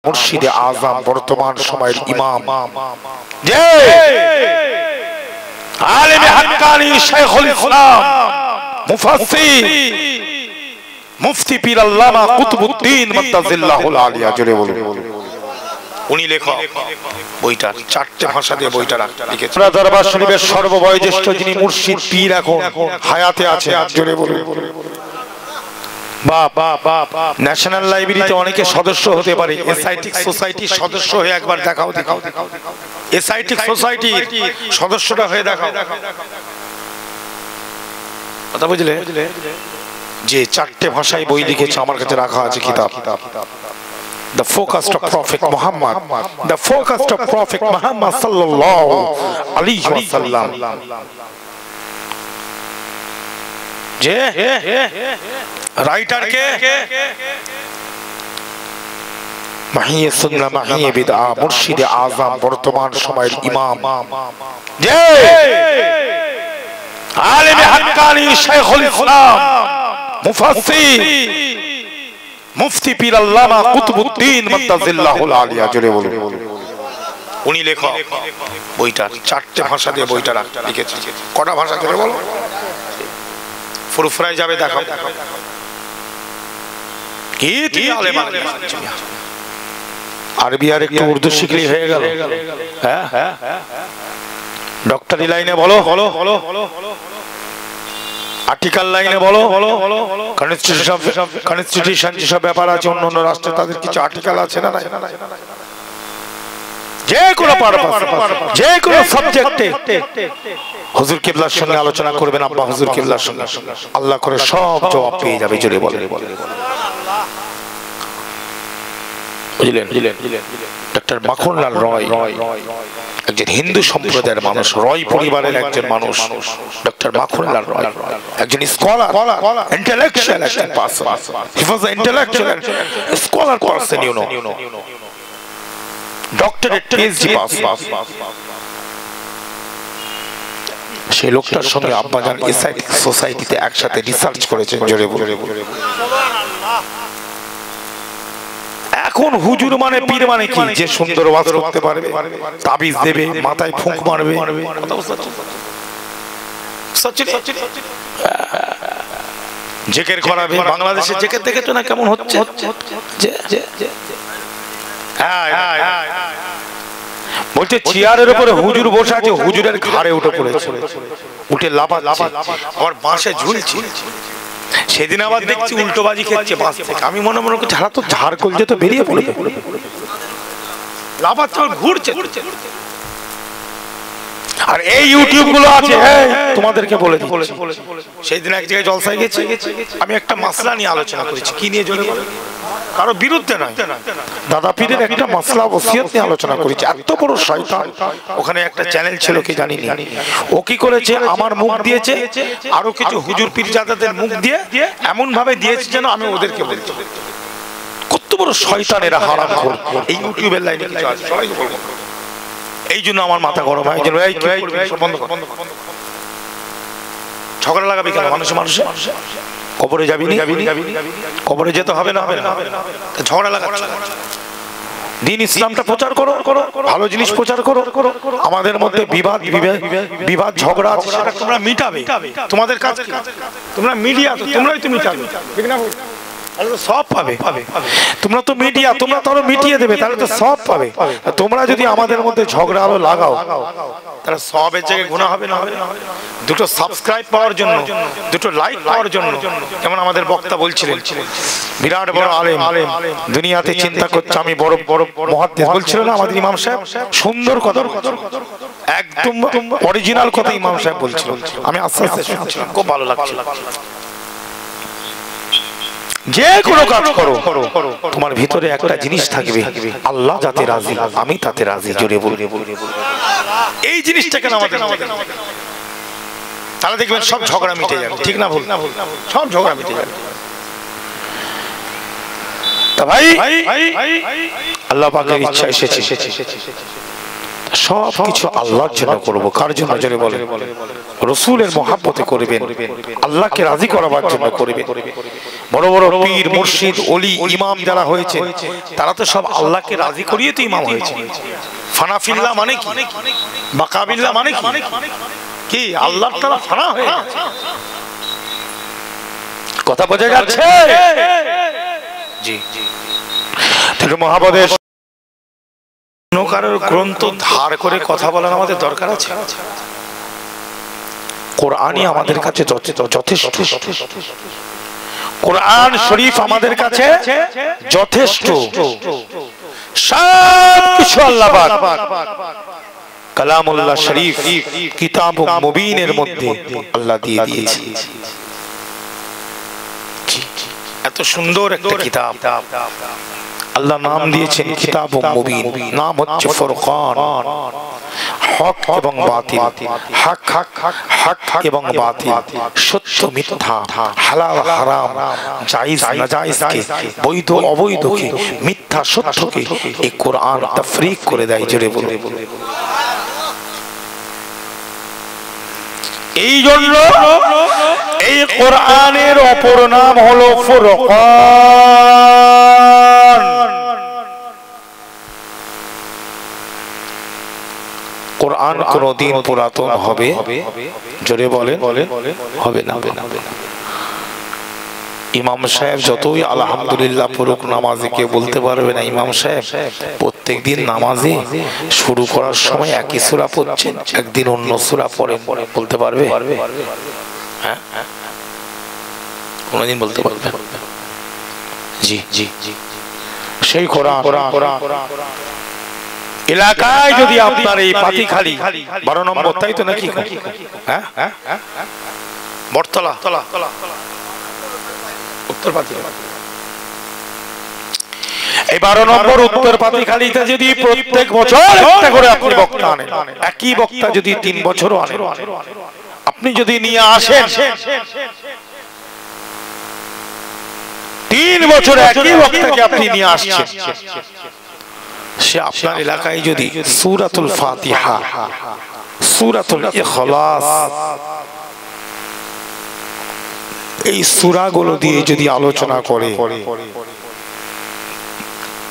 মুর্শিদে আজম বর্তমান সময়ের ইমাম যে আলেমে হাক্কানি শাইখুল ইসলাম মুফাসসির মুফতি পীর আল্লামা কুতুবউদ্দিন মাদ্দাজিল্লাহুল আলিয়া জোরে বলুন। উনি লেখক, বইটা চারটে ভাষা দিয়ে বইটা লিখেছেন। দরবার শরীফের সর্ববয়োজ্যেষ্ঠ যিনি মুর্শিদ পীর এখন হায়াতে আছে জোরে বলুন। ন্যাশনাল লাইব্রেরিতে অনেকে সদস্য হতে পারে, এসআইটিক সোসাইটির সদস্য হয়ে একবার দেখাও। এসআইটিক সোসাইটির সদস্যটা হয়ে দেখাও, কথা বুঝলে? যে চারটে ভাষায় বই লিখেছে, আমার কাছে রাখা আছে কিতাব। The focus of Prophet Muhammad, the focus of Prophet Muhammad sallallahu alaihi wasallam. যে রাইটার কে? মাহিয়ে সুন্নাহ মাহিয়ে বিদআ মুর্শিদে আজম বর্তমান সময়ের ইমাম যে আলেমে হাক্কানি শাইখুল ইসলাম মুফাসসির মুফতি পীর আল্লামা কুতুবউদ্দিন মাদ্দাজিল্লাহুল আলিয়া জোরে বলুন। উনি লেখক, বইটা চারটে ভাষা দিয়ে বইটা লিখেছেন। কটা ভাষা জোরে বলো? ফুরফুরায় যাবে দেখো কি আলেম আরবি আর একটু উর্দু শিখলেই হয়ে গেল। হ্যাঁ ডক্টরি লাইনে বলো, আর্টিকেল লাইনে বলো, কনস্টিটিউশন যেসব ব্যাপার আছে অন্য অন্য রাষ্ট্রে তাদের কিছু আর্টিকেল আছে না? যে কোনো পারপাস, যে কোনো সাবজেক্টে হুজুর কিবলার সঙ্গে আলোচনা করবেন, আব্বা হুজুর কিবলার সঙ্গে, আল্লাহ করে সব জবাব পেয়ে যাবে জোরে বলে। বুঝলেন? ডক্টর মাখনলাল রয় একজন হিন্দু সম্প্রদায়ের মানুষ, রয় পরিবারের একজন মানুষ। ডক্টর মাখনলাল রয় একজন স্কলার, ইন্টেলেকচুয়াল একজন person. He was an intellectual scholar person, you know, doctorate PhD pass. সেই লোকটার সঙ্গে আব্বাজান এসআইটিক সোসাইটিতে একসাথে রিসার্চ করেছেন জোরে বলে। এখন হুজুর মানে পীর মানে কি? যে সুন্দর ওয়াজ করতে পারবে, তাবিজ দেবে, মাথায় ফুঁক মারবে, জেকের করাবে। বাংলাদেশে জেকের দেখেছো না কেমন হচ্ছে? বলছে চেয়ারের উপরে হুজুর বসে আছে, হুজুরের ঘাড়ে উঠে পড়েছে, উঠে লাফাচ্ছে, আবার বাঁশে ঝুলছে। সেদিন আবার দেখছি উল্টোবাজি খেচ্ছে বাস থেকে। আমি মনে মনে করছি হারা তো ঝাড় করছে, তো বেরিয়ে পড়বে, লাফাচ্ছে, ঘুরছে। আর এই ইউটিউব গুলো আছে, তোমাদেরকে বলে দিচ্ছি, সেই দিন এক জায়গায় জলসায় গেছি, আমি একটা মাসলা নিয়ে আলোচনা করেছি। কি নিয়ে? জোরে বলো। কারো বিরুদ্ধে নয়, দাদা পীরের একটা মাসলা ওসিয়ত নিয়ে আলোচনা করেছি। এত বড় শয়তান, ওখানে একটা চ্যানেল ছিল কি জানিনি, ও কি করেছে, আমার মুখ দিয়েছে, আরো কিছু হুজুর পীরজাদাদের মুখ দিয়ে এমন ভাবে দিয়েছে যেন আমি ওদেরকে বলছি। কত বড় শয়তান এরা, হারামখোর। এই ইউটিউবের লাইনে কিছু আছে, সবাইকে বলবো। এই জন্য আমার মাথা গরম হয়, যেন এই বন্ধ কর, ঝগড়া লাগাবি কেন? মানুষে কবরে যাবি না? কবরে যেতে হবে না? ঝগড়া লাগাচ্ছ। দিন ইসলামটা প্রচার করো, ভালো জিনিস প্রচার করো। আমাদের মধ্যে বিবাদ ঝগড়া আছে, সেটা তোমরা মিটাবে। তোমাদের কাজ, তোমরা মিডিয়া, তোমরাই তো মিটাবে, ঠিক না? সব পাবে। তোমরা তো মিডিয়া, তোমরা তো মিটিয়ে দেবে, তাহলে তো সব পাবে। তোমরা যদি আমাদের মধ্যে ঝগড়া আরো লাগাও, তাহলে সবের জায়গায় গুনাহ হবে না? দুটো সাবস্ক্রাইব পাওয়ার জন্য, দুটো লাইক পাওয়ার জন্য, যেমন আমাদের বক্তা বলছিলেন, বিরাট বড় আলেম, দুনিয়াতে চিন্তা করছে আমি বড় বড় মুহাদ্দিস, বলছিল না আমাদের ইমাম সাহেব? সুন্দর কথা, একদম অরিজিনাল কথা ইমাম সাহেব বলছিল। আমি আস্তে আস্তে শুনছিলাম, খুব ভালো লাগছিল। যে কোনো কাজ করো, তোমার ভিতরে একটা জিনিস থাকবে, আল্লাহ যাতে রাজি, আমি তাতে রাজি। জোরে বলে এই জিনিসটা কেন আমাদের? তাহলে দেখবেন সব ঝগড়া মিটে যাবে, ঠিক না? ভুল, সব ঝগড়া মিটে যাবে। তা ভাই, আল্লাহ পাকের ইচ্ছা এসেছে, সব কিছু আল্লাহর জন্য করব। কার জন্য? জোরে বলেন। রাসূলের মহব্বতে করবেন, আল্লাহকে রাজি করাবার জন্য করবেন। বড় বড় পীর, মুর্শিদ, ওলি, ইমাম যারা হয়েছে তারা তো সব আল্লাহকে রাজি করিয়ে তো ইমাম হয়েছে। ফানাফিল্লাহ মানে কি? বাকাবিল্লাহ মানে কি? আল্লাহর তারা ফানা হয়ে গেছে। কথা বোঝা যাচ্ছে? জি জি। তাহলে মহাবদেশ কারোর গ্রন্থ ধার করে কথা বলার আমাদের দরকার আছে? কোরআনই আমাদের কাছে যথেষ্ট। কোরআন শরীফ আমাদের কাছে যথেষ্ট। সব কিছু আল্লাহ পাক কালামুল্লাহ শরীফ কিতাবুম মুবিনের মধ্যে আল্লাহ দিয়ে দিয়েছে। এত সুন্দর একটা কিতাব আল্লাহ নাম দিয়েছেন কিতাবুম মুবিন। নাম হচ্ছে ফুরকান। হক এবং বাতিল, হক এবং বাতিল, সত্য মিথ্যা, হালাল হারাম, জায়েজ নাজায়েজকে, বৈধ অবৈধকে, মিথ্যা সত্যকে এই কোরআন তাফরিক করে দেয়। জোরে বলে। এই জন্য এই কোরআনের অপর নাম হলো ফুরকান। কোরআন কোনদিন পুরাতন হবে? জোরে বলেন। হবে না। ইমাম সাহেব যতই আলহামদুলিল্লাহ পড়ুক, নামাজে কেউ বলতে পারবে না ইমাম সাহেব প্রত্যেক দিন নামাজে শুরু করার সময় একই সূরা পড়ছেন, একদিন অন্য সূরা পড়েন। বলতে পারবে? হ্যাঁ, কোনদিন বলতে পারবে? জি জি জি। সেই কোরআন এলাকায় যদি আপনার এই পাতিখালি 12 নম্বর, তাই তো নাকি? হ্যাঁ, বটতলা, উত্তর পাতিখালি, এই 12 নম্বর উত্তর পাতিখালিতে যদি প্রত্যেক বছর একটা করে আপনি বক্তা আনেন, একই বক্তা যদি 3 বছরও আনেন, আপনি যদি নিয়ে আসেন 3 বছর একই বক্তাকে আপনি নিয়ে আসছেন, সে আপনার এলাকায় যদি সূরাতুল ফাতিহা, সূরাতুল ইখলাস, এই সূরাগুলো দিয়ে যদি আলোচনা করে,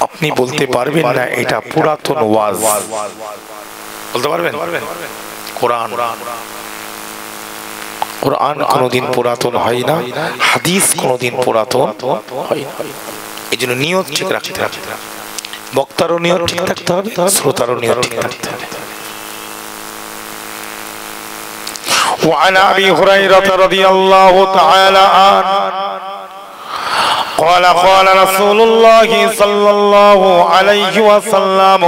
আপনি বলতে পারবেন না এটা পুরাতন ওয়াজ? বলতে পারবেন? কোরআন কোনদিন পুরাতন হয় না, হাদিস কোনদিন পুরাতন হয় না। এই জন্য নিয়ত ঠিক রাখতে হবে, বক্তারও নিয়ত ঠিক থাকতে হবে, শ্রোতারও নিয়ত ঠিক থাকতে হবে। وعن أبي هريرة رضي الله تعالى عنه قال قال رسول الله صلى الله عليه وسلم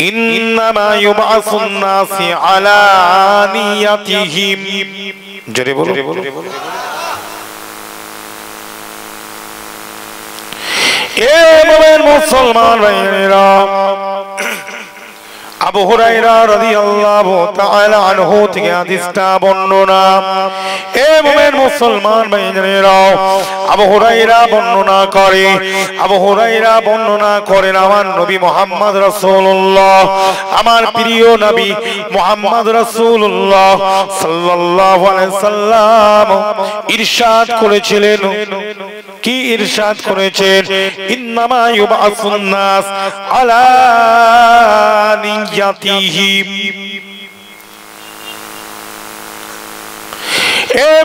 إنما يبعث الناس على نيتهم. جري بولو. মুমিন মুসলমান ভাইরা, আবু হুরায়রা রাদিয়াল্লাহু তাআলা আনহু থেকে হাদিসটা বর্ণনা। মুমিন মুসলমান ভাইরা, আবু হুরায়রা বর্ণনা করেন আমার নবী মুহাম্মদ রাসূলুল্লাহ, আমার প্রিয় নবী মুহাম্মদ রাসূলুল্লাহ সাল্লাল্লাহু আলাইহি সাল্লাম ইরশাদ করেছিলেন। কি ইরশাদ করেছেন? ইন্নামা ইউবাসুন নাস আলা নিয়াতিহিম।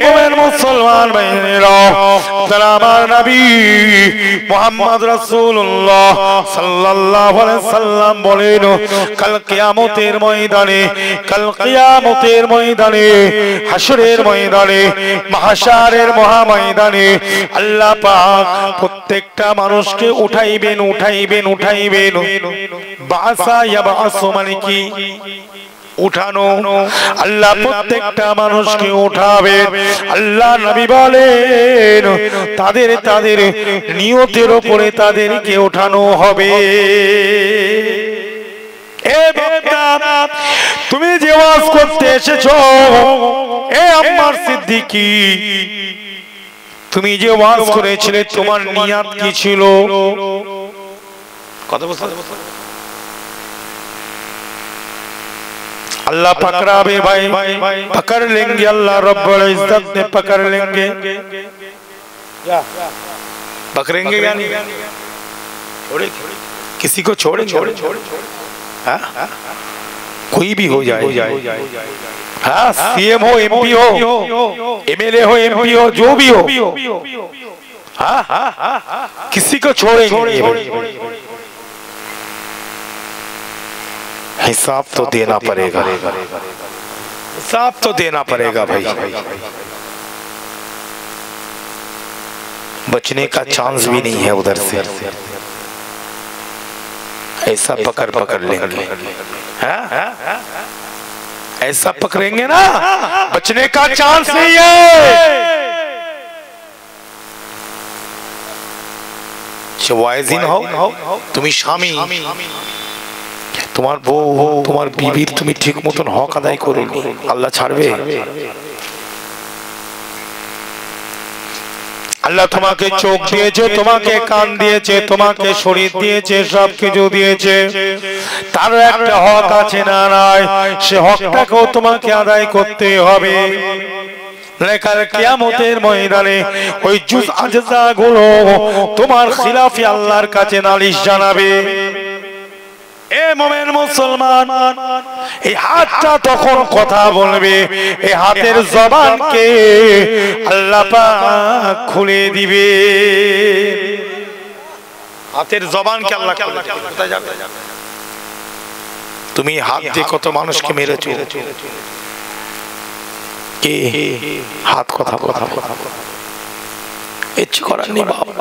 মুমিন মুসলমান ভাইরা, তারা আমার নবী মুহাম্মদ রাসূলুল্লাহ সাল্লাল্লাহু আলাইহি সাল্লাম বলেন, কাল কিয়ামতের ময়দানে, হাশরের ময়দানে, মাহশারের মহাময়দানে আল্লাহ পাক প্রত্যেকটা মানুষকে উঠাইবেন। বাসা ইয়াবাসু মানে কি? উঠানো। আল্লাহ প্রত্যেকটা মানুষকে উঠাবে। আল্লাহ নবী বলেন তাদের নিয়তের উপরে তাদেরকে উঠানো হবে। তুমি যে ওয়াজ করতে এসেছো, আম্মার সিদ্দিকী, তুমি যে ওয়াজ করেছিলে তোমার নিয়ত কি ছিল? কথা বলতে अल्लाह पकड़ावे भाई, पकड़ लेंगे, अल्लाह रब्बुल इज्जत ने पकड़ लेंगे। पकड़ेंगे या नहीं? किसी को छोड़ेंगे? कोई भी हो जाए, हाँ, सीएम हो, एमपी हो, एमएलए हो, एमपी हो, जो भी हो, हाँ, किसी को छोड़ेंगे? हिसाब तो देना पड़ेगा, हिसाब तो देना पड़ेगा भाई। बचने का चांस भी नहीं है उधर से, ऐसा पकड़ पकड़ लेंगे, ऐसा पकड़ेंगे ना, बचने का चांस नहीं है। वाइजिन हो তুমি স্বামী, তোমার বউ, তোমার বিবির তুমি ঠিক মতন হক আদায় করোনি, আল্লাহ ছাড়বে? আল্লাহ তোমাকে চোখ দিয়েছে, তোমাকে কান দিয়েছে, তোমাকে শরীর দিয়েছে, সব কিছু দিয়েছে, তার একটা হক আছে না নাই? সে হকটাকেও তোমাকে আদায় করতে হবে। লেখার কিয়ামতের ময়দানে ওই জুজ আজজা গুলো তোমার খিলাফে আল্লাহর কাছে নালিশ জানাবে। এ মুমিন মুসলমান, এই হাতটা তখন কথা বলবে, এই হাতের জবানকে আল্লাহ পাক খুলে দিবে। হাতের জবানকে আল্লাহ খুলে দিবে। কোথায় যাবে? তুমি হাত দিয়ে কত মানুষকে মেরেছো, কে হাত কথা কথা ইচ্ছে করার নেই বাবা।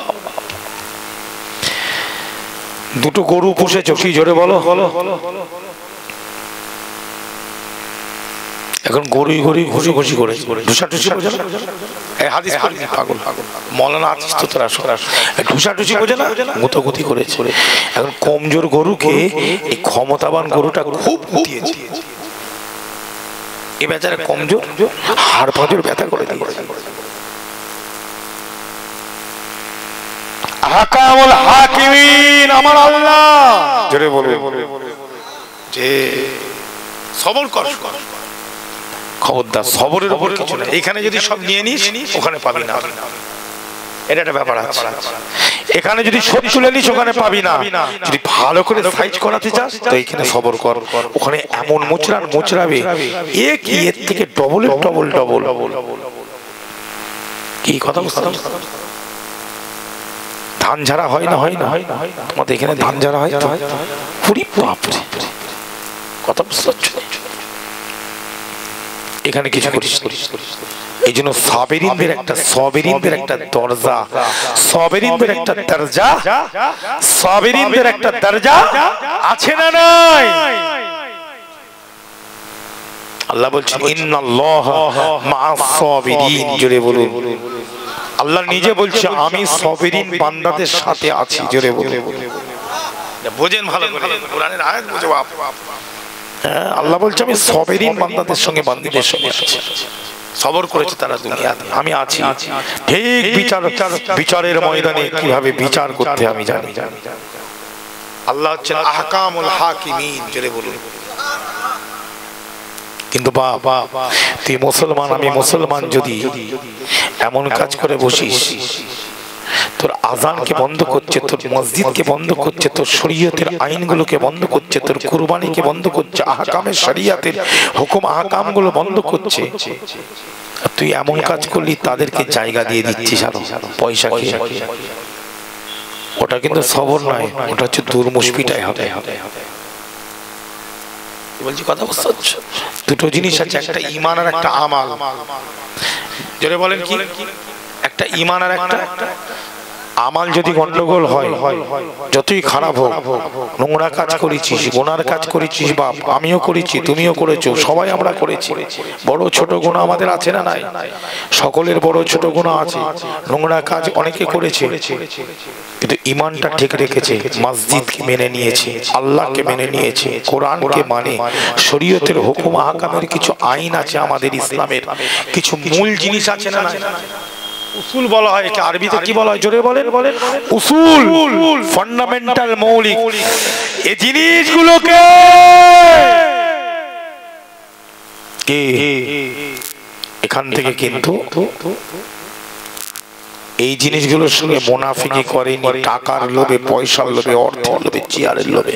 দুটো গরু পুষেছো, কি জোরে বলো, এখন গরুই গরুই ঘুষি করে ঢুসাঢুসি বোঝে না? হাদিস পাগল মৌলানা আছিস তো তোরা, ঢুসাঢুসি বোঝে না? গুতগুতি করেছে। এখন কমজোর গরুকে এই ক্ষমতাবান গরুটা খুব দিয়েছে, এ বেচারা কমজোর, হাড় পাঁজর ব্যথা করে দিয়েছে। হাকামুল হাকিমিন আমার আল্লাহ, জোরে বলবে যে সবর কর, খবরদার সবরের উপর কিছু না। এখানে যদি সব নিয়ে নিস ওখানে পাবি না, এটা একটা ব্যাপার আছে। এখানে যদি সব তুলে নিস ওখানে পাবি না। যদি ভালো করে সাইজ করাতে চাস তো এখানে সবর কর, ওখানে এমন মোচড়াবে এর থেকে ডবল ডবল ডবল। কি কথা বুঝতে? ধান ঝাড়া হয় না, হয় না, তোমাদের এখানে ধান ঝাড়া হয়? কথা বুঝতে পারছো? এখানে কিছু করিস। এই জন্য সাবেরিনদের একটা দরজা, সাবেরিনদের একটা দরজা, সাবেরিনদের একটা দরজা আছে না নাই? আল্লাহ বলছেন ইন্নাল্লাহা মা'আস সাবিরিন, জোরে বলুন। আল্লাহ নিজে বলছে আমি সাবিরিন বান্দাদের সাথে আছি, জোরে বলুন। বোঝেন ভালো করে, কোরআনের আয়াত বুঝো বাপ। আল্লাহ বলছে আমি সাবিরিন বান্দাদের সঙ্গে, বান্দীদের সঙ্গে আছি। সবর করেছে তারা দুনিয়াতে, আমি আছি। ঠিক বিচারের ময়দানে কিভাবে বিচার করতে আমি জানি। আল্লাহ হচ্ছেন আহকামুল হাকিমিন, জোরে বলুন। কিন্তু বাবা তুই মুসলমান, আমি মুসলমান, যদি এমন কাজ করে বসিস, তোর আজানকে বন্ধ করছে, তোর মসজিদকে বন্ধ করছে, তোর শরীয়তের আইনগুলোকে বন্ধ করছে, তোর কুরবানিকে বন্ধ করছে, আহকামে শরীয়তের হুকুম আহকামগুলো বন্ধ করছে, তুই এমন কাজ করলি তাদেরকে জায়গা দিয়ে দিচ্ছিস আরো পয়সা খেয়ে, ওটা কিন্তু সবর নয়, ওটা হচ্ছে দুর্মুশপিটাই হবে। বলছি কথা বুঝতে পারছো? দুটো জিনিস আছে, একটা ঈমান আর একটা আমাল। জোরে বলেন কি? একটা ঈমান আর একটা আমাল। যদি গন্ডগোল হয়, যতই খারাপ হোক, নোংরা কাজ করেছিস, গুনার কাজ করেছিস, বাপ আমিও করেছি, তুমিও করেছো, সবাই আমরা করেছি, বড় ছোট গুনাহ আমাদের আছে না নাই? সকলের বড় ছোট গুনাহ আছে, নোংরা কাজ অনেকে করেছে, কিন্তু ঈমানটা ঠিক রেখেছে, মসজিদকে মেনে নিয়েছে, আল্লাহকে মেনে নিয়েছে, কোরআনকে মানে, শরীয়তের হুকুম আহকামের কিছু আইন আছে, আমাদের ইসলামের কিছু মূল জিনিস আছে না নাই? উসুল বলা হয়, এটা আরবিতে কি বলা হয়? জোরে বলেন। উসুল, ফান্ডামেন্টাল, মৌলিক। এই জিনিসগুলোকে কে এখান থেকে কিন্তু এই জিনিসগুলোর সঙ্গে মুনাফিকি করেনি, টাকার লোভে, পয়সার লোভে, অর্থের লোভে, চেয়ারের লোভে,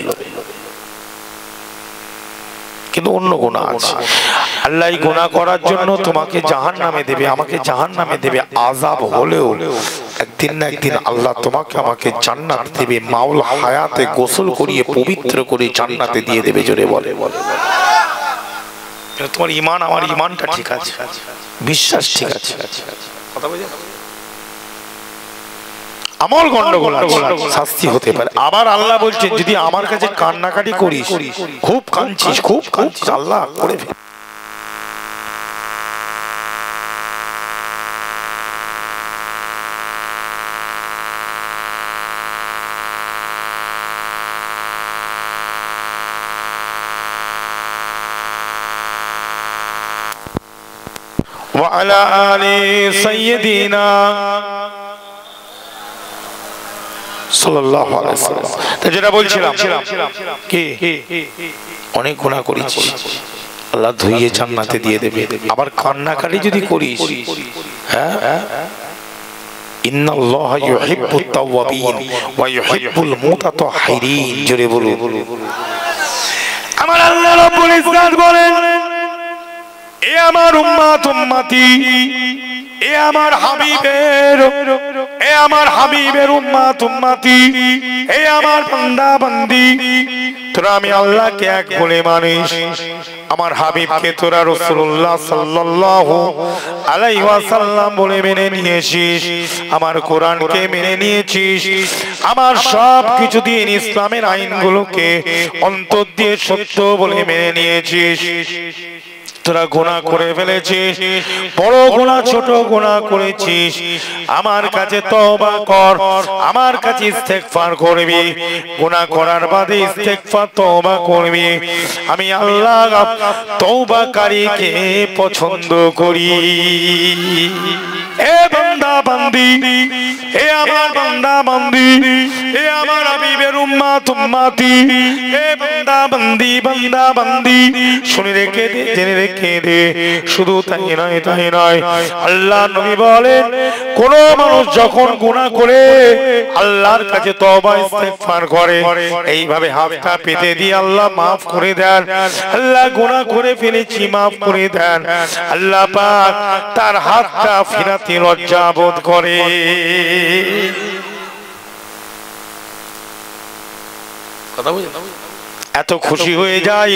কিন্তু অন্য গুনাহ আছে। আল্লাহ এই গুনাহ করার জন্য তোমাকে জাহান্নামে দেবে, আমাকে জাহান্নামে দেবে। আযাব হলেও একদিন না একদিন আল্লাহ তোমাকে আমাকে জান্নাত দেবে, মাওলা হায়াতে গোসল করিয়ে পবিত্র করে জান্নাতে দিয়ে দেবে। জোরে বলে বলে তোমার ঈমান আমার ঈমানটা ঠিক আছে, বিশ্বাস ঠিক আছে, কথা বুঝে আমল গন্ডগোল আছে, শাস্তি হতে পারে। আবার আল্লাহ বলছেন যদি আমার কাছে কান্নাকাটি করিস, খুব কাঁদছিস, খুব কাঁদছিস, আল্লাহ করে ফেল। ওয়া আলা আলি সাইয়্যিদিনা সাল্লাল্লাহু আলাইহি ওয়াসাল্লাম। তো যেটা বলছিলাম কি অনেক গুনাহ করেছি, আল্লাহ ধুইয়ে জান্নাতে দিয়ে দেবে। আবার কান্নাকাটি যদি করিস, হ্যাঁ, ইন্নাল্লাহা ইউহিব্বুত তাওয়াবিন ওয়া ইউহিব্বুল মুতাতাহহিরিন। জোরে বলুন আমার আল্লাহ রাব্বুল ইজ্জত বলেন, এ আমার উম্মত উম্মতি, এ আমার হাবিবের, এ আমার হাবিবের উম্মত উম্মতি, এ আমার বান্দা বান্দি, তোরা আমি আল্লাহকে এক বলে মানিস, আমার হাবিবকে তোরা রাসূলুল্লাহ সাল্লাল্লাহু আলাইহি ওয়াসাল্লাম বলে মেনে নিয়েছিস, আমার কোরআনকে মেনে নিয়েছিস, আমার সব কিছু দিয়ে ইসলামের আইনগুলোকে অন্তর দিয়ে সত্য বলে মেনে নিয়েছিস। তোরা গুনাহ করে ফেলেছিস, বড় গুনাহ ছোট গুনাহ করেছিস, আমার কাছে তওবা কর, আমার কাছে ইস্তেগফার করবি, গুনাহ করার বাদে ইস্তেগফার তওবা করবি। আমি আল্লাহ তওবাকারীকে পছন্দ করি। এ বান্দা বান্দি, এ আমার বান্দা বান্দি, এ আমার হাবিবের উম্মত উম্মতি, এ বান্দা বান্দি বান্দা বান্দি, শুনে রেখে দে, জেনে রেখে দে। শুধু তাই নয়, তাই নয়, আল্লাহ নবী বলেন কোন মানুষ যখন গুনাহ করে আল্লাহর কাছে তওবা ইস্তেগফার করে, এইভাবে হাতটা পেতে দিয়ে আল্লাহ মাফ করে দেন। আল্লাহ গুনাহ করে ফেলেছি মাফ করে দেন, আল্লাহ পাক তার হাতটা ফিরাতে লজ্জা বোধ করে। কথা বুঝে এত খুশি হয়ে যায়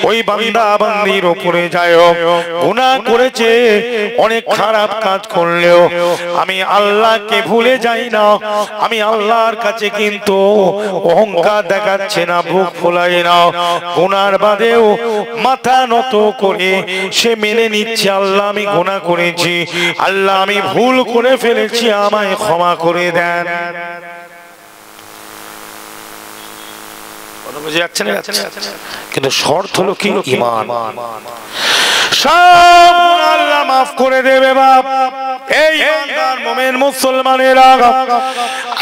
ওই বান্দা বান্দির উপরে যায়, গুনাহ করেছে, অনেক খারাপ কাজ করলেও আমি আল্লাহকে ভুলে যাই না, আমি আল্লাহর কাছে কিন্তু অহংকার দেখাচ্ছে না, বুক ফোলায় না, গুনার বাদেও মাথা নত করে সে মেনে নিচ্ছে আল্লাহ আমি গুনাহ করেছি, আল্লাহ আমি ভুল করে ফেলেছি, আমায় ক্ষমা করে দেন। কিন্তু শর্ত হলো কি? ঈমান। সব আল্লাহ মাফ করে দেবে বাপ। এই ইমানদার মুমিন মুসলমানেরা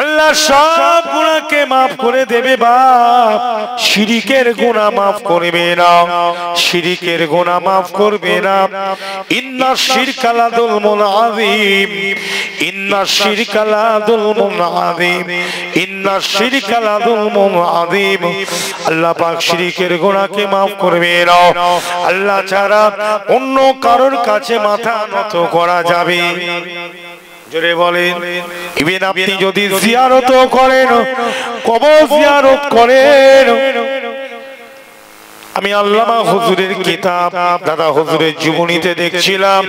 আল্লাহ সব গুনাহকে মাফ করে দেবে বাপ। শিরকের গুনাহ মাফ করবে না, শিরকের গুনাহ মাফ করবে না। ইন্নাশ শিরকা লাযুলমুন আযীম, ইন্নাশ শিরকা লাযুলমুন আযীম, ইন্নাশ শিরকা লাযুলমুন আযীম। আল্লাহ পাক শিরকের গুনাহকে মাফ করবে না। আল্লাহ ছাড়া অন্য কারোর কাছে মাথা নত করা যাবে। জোরে বলেন। ইভেন আপনি যদি জিয়ারত করেন, কবর জিয়ারত করেন, আমি আল্লামা হুজুরের কিতাব দাদা হুজুরের জীবনীতে দেখছিলাম